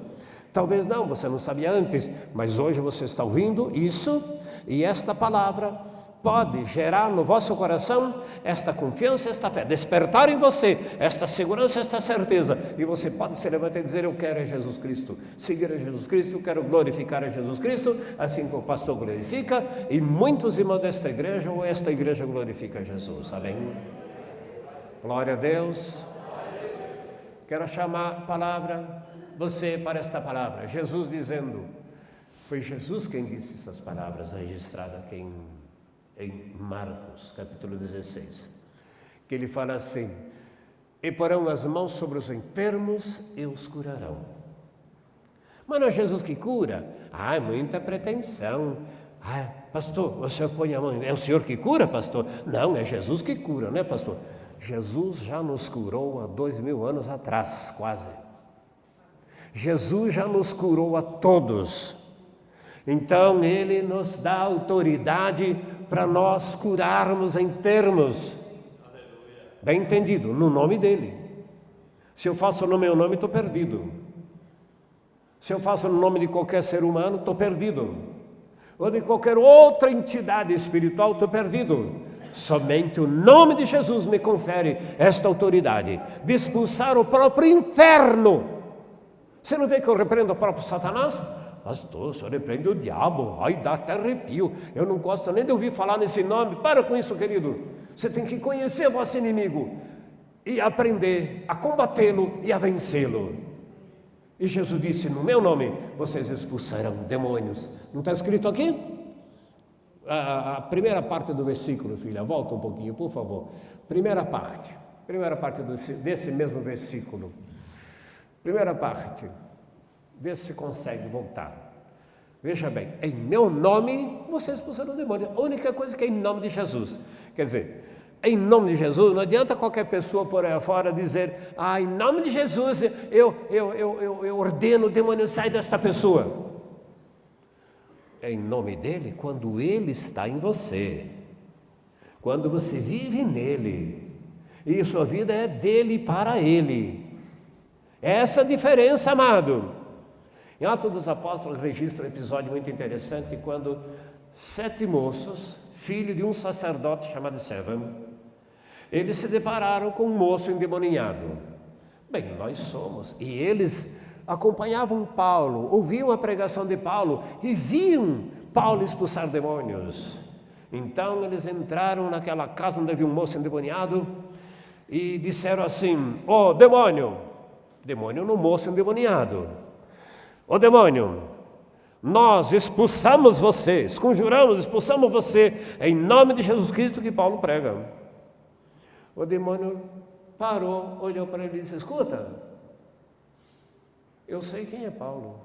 Talvez não, você não sabia antes, mas hoje você está ouvindo isso, e esta palavra pode gerar no vosso coração esta confiança, esta fé, despertar em você esta segurança, esta certeza, e você pode se levantar e dizer: eu quero a Jesus Cristo, seguir a Jesus Cristo, eu quero glorificar a Jesus Cristo, assim como o pastor glorifica, e muitos irmãos desta igreja, ou esta igreja glorifica a Jesus. Amém? Glória a Deus. Quero chamar a palavra, você para esta palavra, Jesus dizendo, foi Jesus quem disse essas palavras registradas aqui em Marcos, capítulo 16, que ele fala assim: e porão as mãos sobre os enfermos e os curarão. Mas não é Jesus que cura? É muita pretensão. Pastor, o senhor põe a mão, é o senhor que cura, pastor? Não, é Jesus que cura, né, pastor? Jesus já nos curou há 2000 anos atrás, quase. Jesus já nos curou a todos. Então ele nos dá autoridade para nós curarmos enfermos. Bem entendido, no nome dele. Se eu faço no meu nome, estou perdido. Se eu faço no nome de qualquer ser humano, estou perdido. Ou de qualquer outra entidade espiritual, estou perdido. Somente o nome de Jesus me confere esta autoridade de expulsar o próprio inferno. Você não vê que eu repreendo o próprio Satanás? Pastor, o senhor repreende o diabo, dá até arrepio, eu não gosto nem de ouvir falar nesse nome. Para com isso, querido. Você tem que conhecer o vosso inimigo e aprender a combatê-lo e a vencê-lo. E Jesus disse: no meu nome vocês expulsarão demônios. Não está escrito aqui? A primeira parte do versículo, filha, volta um pouquinho, por favor. Primeira parte desse mesmo versículo. Primeira parte. Vê se consegue voltar. Veja bem, em meu nome vocês expulsaram o demônio. A única coisa que é em nome de Jesus. Quer dizer, em nome de Jesus, não adianta qualquer pessoa por aí fora dizer: em nome de Jesus eu ordeno o demônio sair desta pessoa. É em nome dele quando ele está em você. Quando você vive nele. E sua vida é dele para ele. Essa a diferença, amado. Em Atos dos Apóstolos registra um episódio muito interessante, quando 7 moços, filho de um sacerdote chamado Estevão, eles se depararam com um moço endemoniado. Bem, nós somos. E eles acompanhavam Paulo, ouviam a pregação de Paulo e viam Paulo expulsar demônios. Então eles entraram naquela casa onde havia um moço endemoniado e disseram assim: demônio no moço endemoniado. Demônio, nós expulsamos vocês, conjuramos, expulsamos você em nome de Jesus Cristo que Paulo prega. O demônio parou, olhou para ele e disse: escuta, eu sei quem é Paulo,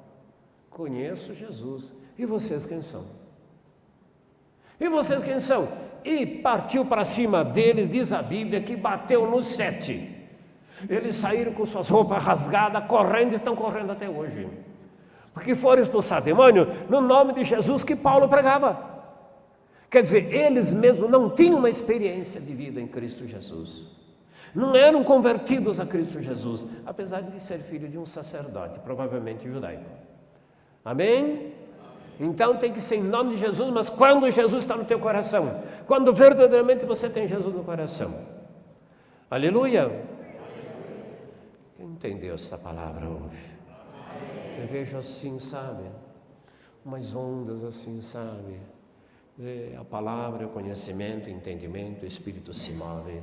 conheço Jesus, e vocês quem são? E vocês quem são? E partiu para cima deles, diz a Bíblia, que bateu nos 7. Eles saíram com suas roupas rasgadas, correndo, e estão correndo até hoje. Porque foram expulsar demônio no nome de Jesus que Paulo pregava. Quer dizer, eles mesmos não tinham uma experiência de vida em Cristo Jesus. Não eram convertidos a Cristo Jesus, apesar de ser filho de um sacerdote, provavelmente judaico. Amém? Então tem que ser em nome de Jesus, mas quando Jesus está no teu coração, quando verdadeiramente você tem Jesus no coração. Aleluia! Quem entendeu esta palavra hoje? Eu vejo assim, sabe? Umas ondas assim, sabe? A palavra, o conhecimento, o entendimento, o Espírito se move.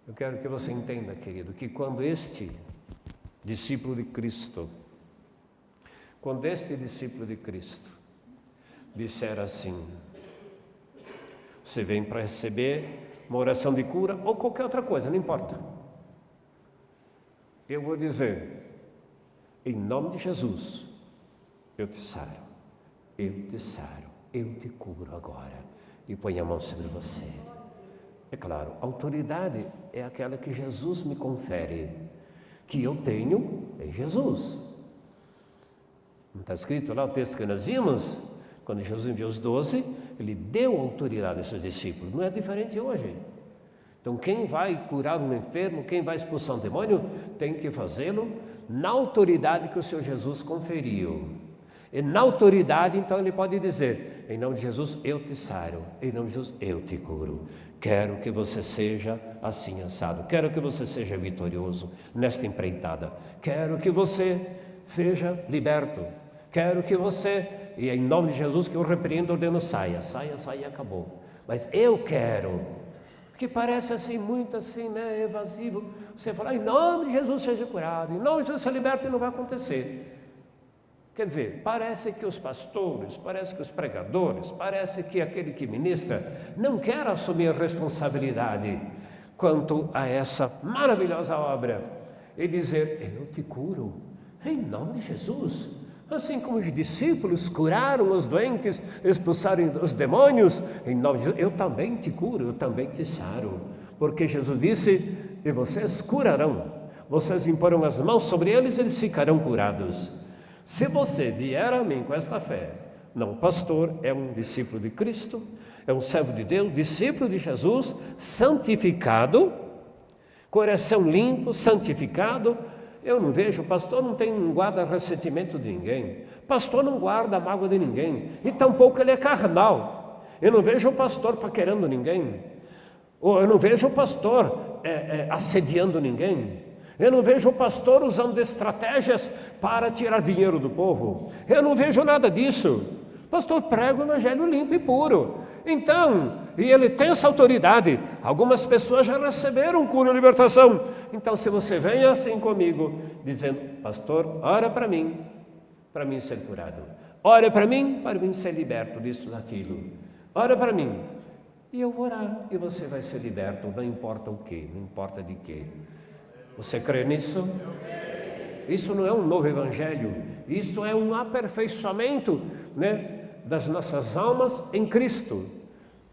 Eu quero que você entenda, querido, que quando este discípulo de Cristo disser assim: você vem para receber uma oração de cura ou qualquer outra coisa, não importa. Eu vou dizer, em nome de Jesus, eu te saro, eu te curo agora e ponho a mão sobre você. É claro, a autoridade é aquela que Jesus me confere, que eu tenho em Jesus. Não está escrito lá o texto que nós vimos? Quando Jesus enviou os 12, ele deu autoridade aos seus discípulos. Não é diferente hoje. Então, quem vai curar um enfermo, quem vai expulsar um demônio, tem que fazê-lo na autoridade que o Senhor Jesus conferiu. E na autoridade, então, ele pode dizer: em nome de Jesus, eu te saro. Em nome de Jesus, eu te curo. Quero que você seja assim assado. Quero que você seja vitorioso nesta empreitada. Quero que você seja liberto. Quero que você, e em nome de Jesus que eu repreendo, ordeno, saia, e acabou. Mas eu quero, que parece assim, muito assim, né, evasivo. Você fala, em nome de Jesus seja curado, em nome de Jesus seja liberto, e não vai acontecer. Quer dizer, parece que os pastores, parece que os pregadores, parece que aquele que ministra não quer assumir a responsabilidade quanto a essa maravilhosa obra e dizer, eu te curo, em nome de Jesus. Assim como os discípulos curaram os doentes, expulsaram os demônios, em nome de Jesus, eu também te curo, eu também te saro. Porque Jesus disse, e vocês curarão, vocês imporão as mãos sobre eles, eles ficarão curados. Se você vier a mim com esta fé, não, o pastor é um discípulo de Cristo, é um servo de Deus, discípulo de Jesus, santificado, coração limpo, santificado. Eu não vejo, o pastor não guarda ressentimento de ninguém, pastor não guarda mágoa de ninguém, e tampouco ele é carnal. Eu não vejo o pastor paquerando ninguém, ou eu não vejo o pastor assediando ninguém. Eu não vejo o pastor usando estratégias para tirar dinheiro do povo. Eu não vejo nada disso. O pastor prega o evangelho limpo e puro. Então, e ele tem essa autoridade. Algumas pessoas já receberam cura e libertação. Então, se você vem assim comigo, dizendo, pastor, ora para mim ser curado. Ora para mim ser liberto disso, daquilo. Ora para mim. E eu vou orar, e você vai ser liberto, não importa o quê, não importa de quê. Você crê nisso? Isso não é um novo evangelho, isso é um aperfeiçoamento, né, das nossas almas em Cristo,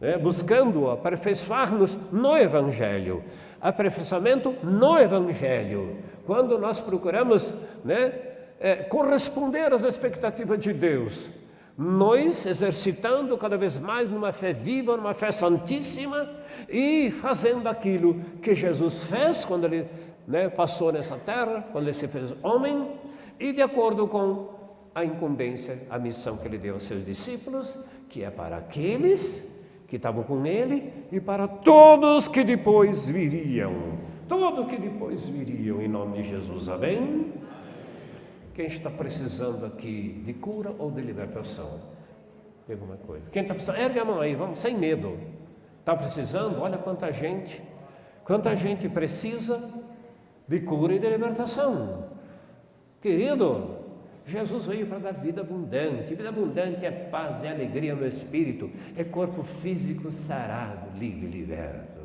né, buscando aperfeiçoar-nos no evangelho. Aperfeiçoamento no evangelho, quando nós procuramos, né, corresponder às expectativas de Deus, nós exercitando cada vez mais numa fé viva, numa fé santíssima, e fazendo aquilo que Jesus fez quando ele, né, passou nessa terra, quando ele se fez homem, e de acordo com a incumbência, a missão que ele deu aos seus discípulos, que é para aqueles que estavam com ele e para todos que depois viriam. Todos que depois viriam, em nome de Jesus, amém? Quem está precisando aqui de cura ou de libertação? Tem alguma coisa? Quem está precisando? Ergue a mão aí, vamos, sem medo. Está precisando? Olha quanta gente precisa de cura e de libertação. Querido, Jesus veio para dar vida abundante. Vida abundante é paz, é alegria no espírito, é corpo físico sarado, livre e liberto.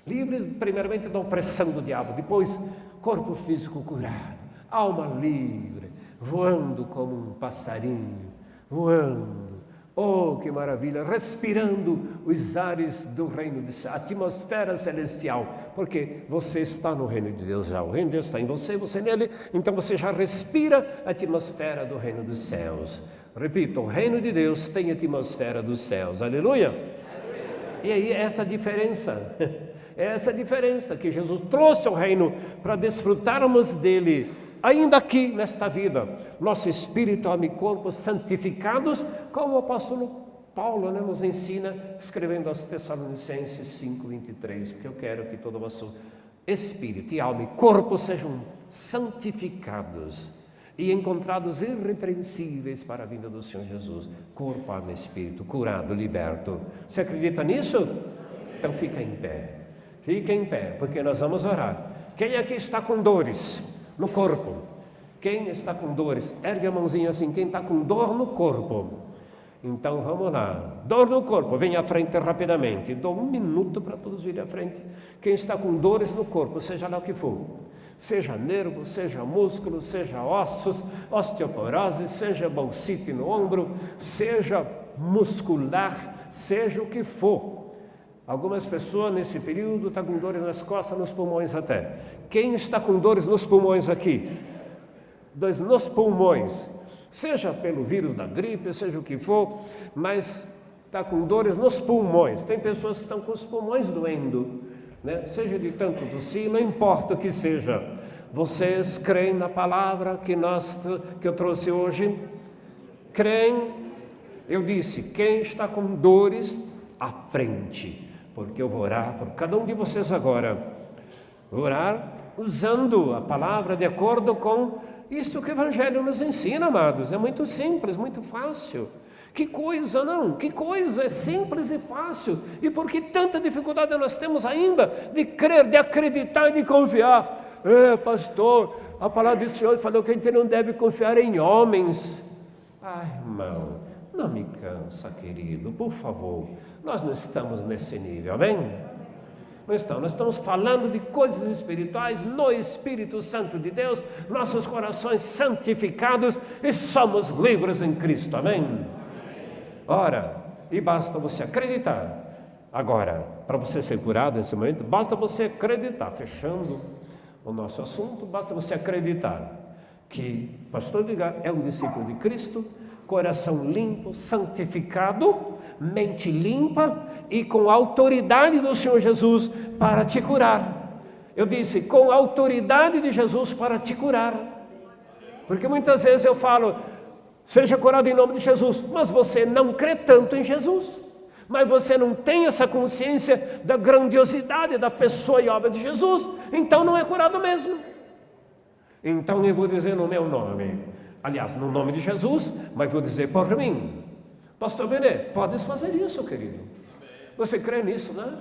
Livres primeiramente da opressão do diabo, depois corpo físico curado, alma livre, voando como um passarinho, voando. Oh, que maravilha, respirando os ares do reino de Deus, a atmosfera celestial, porque você está no reino de Deus já, o reino de Deus está em você, você nele, então você já respira a atmosfera do reino dos céus. Repito, o reino de Deus tem a atmosfera dos céus, aleluia? E aí essa diferença, É essa a diferença, que Jesus trouxe o reino para desfrutarmos dele, ainda aqui nesta vida. Nosso espírito, alma e corpo santificados, como o apóstolo Paulo, né, nos ensina, escrevendo aos Tessalonicenses 5:23, porque eu quero que todo o vosso espírito e alma e corpo sejam santificados e encontrados irrepreensíveis para a vinda do Senhor Jesus. Corpo, alma e espírito, curado, liberto. Você acredita nisso? Então fica em pé. Fica em pé, porque nós vamos orar. Quem aqui está com dores no corpo? Quem está com dores? Ergue a mãozinha assim, quem está com dor no corpo. Então vamos lá, dor no corpo, vem à frente rapidamente, dou 1 minuto para todos virem à frente. Quem está com dores no corpo, seja lá o que for, seja nervo, seja músculo, seja ossos, osteoporose, seja bolsite no ombro, seja muscular, seja o que for. Algumas pessoas nesse período estão com dores nas costas, nos pulmões até. Quem está com dores nos pulmões aqui? Dores nos pulmões. Seja pelo vírus da gripe, seja o que for, mas está com dores nos pulmões. Tem pessoas que estão com os pulmões doendo, né? Seja de tanto tossir, não importa o que seja. Vocês creem na palavra que eu trouxe hoje? Creem? Eu disse, quem está com dores, à frente, porque eu vou orar por cada um de vocês agora. Vou orar usando a palavra de acordo com isso que o Evangelho nos ensina, amados. É muito simples, muito fácil. Que coisa, não? Que coisa, é simples e fácil. E por que tanta dificuldade nós temos ainda de crer, de acreditar e de confiar? Pastor, a palavra do Senhor falou que a gente não deve confiar em homens. Ai, irmão, não me cansa, querido, por favor. Nós não estamos nesse nível, amém? Nós estamos falando de coisas espirituais no Espírito Santo de Deus, nossos corações santificados e somos livres em Cristo, amém? Ora, e basta você acreditar. Agora, para você ser curado nesse momento, basta você acreditar, fechando o nosso assunto, basta você acreditar que pastor Edgar é um discípulo de Cristo, coração limpo, santificado, mente limpa e com a autoridade do Senhor Jesus para te curar. Eu disse, com a autoridade de Jesus para te curar. Porque muitas vezes eu falo, seja curado em nome de Jesus, mas você não crê tanto em Jesus. Mas você não tem essa consciência da grandiosidade da pessoa e obra de Jesus, então não é curado mesmo. Então eu vou dizer no meu nome, aliás, no nome de Jesus, mas vou dizer por mim. Pastor Benê, podes fazer isso, querido. Você crê nisso, né?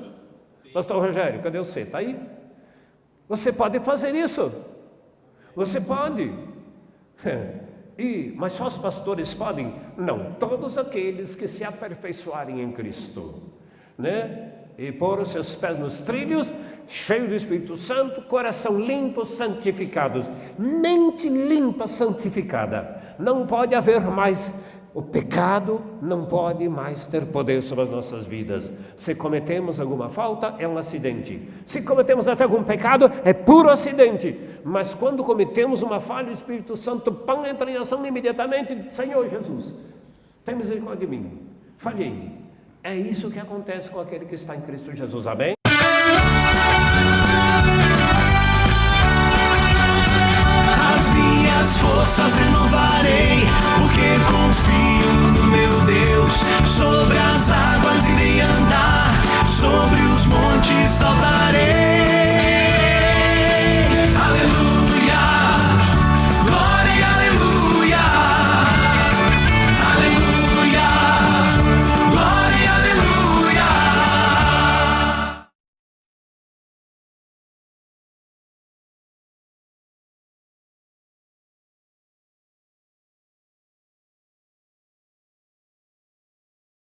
Pastor Rogério, cadê você? Está aí? Você pode fazer isso. Você pode. Mas só os pastores podem? Não, todos aqueles que se aperfeiçoarem em Cristo, né? E pôr os seus pés nos trilhos, cheio do Espírito Santo, coração limpo, santificados, mente limpa, santificada. Não pode haver mais, o pecado não pode mais ter poder sobre as nossas vidas. Se cometemos alguma falta, é um acidente. Se cometemos até algum pecado, é puro acidente. Mas quando cometemos uma falha, o Espírito Santo entra em ação imediatamente. Senhor Jesus, tem misericórdia de mim, falhei. É isso que acontece com aquele que está em Cristo Jesus, amém? As minhas forças